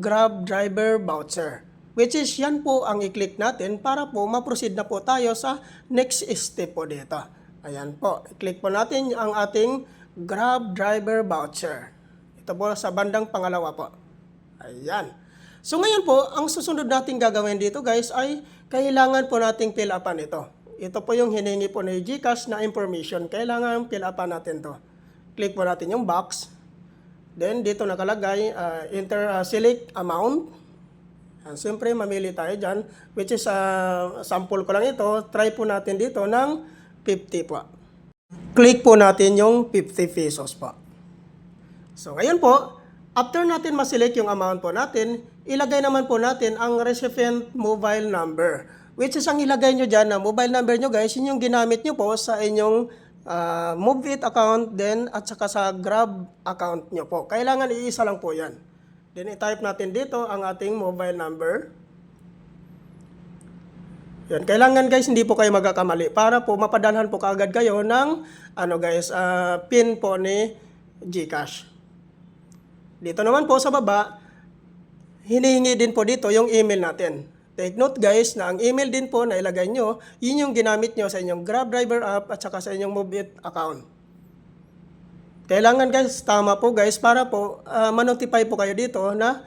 Grab driver voucher. Which is yan po ang i-click natin para po ma-proceed na po tayo sa next step po dito. Ayan po, i-click po natin ang ating Grab driver voucher. Ito po sa bandang pangalawa po. Ayan. So ngayon po, ang susunod nating gagawin dito guys ay kailangan po nating fill upan ito. Ito po yung hiningi po ni GCash na information. Kailangan fill upan natin to. Click po natin yung box. Then dito nakalagay, select amount. Siyempre mamili tayo dyan. Which is sample ko lang ito. Try po natin dito ng 50 po. Click po natin yung 50 pesos po. So ngayon po, after natin ma-select yung amount po natin, ilagay naman po natin ang recipient mobile number. Which is ang ilagay nyo dyan na mobile number nyo guys, yun yung ginamit nyo po sa inyong MoveIt account then at saka sa Grab account nyo po. Kailangan iisa lang po yan. Then i-type natin dito ang ating mobile number. Yan. Kailangan guys hindi po kayo magkakamali para po mapadalhan po kaagad kayo ng PIN po ni GCash. Dito naman po sa baba, hinihingi din po dito yung email natin. Take note guys na ang email din po na ilagay nyo, yun yung ginamit nyo sa inyong Grab driver app at saka sa inyong MoveIt account. Kailangan guys, tama po guys para po ma-notify po kayo dito na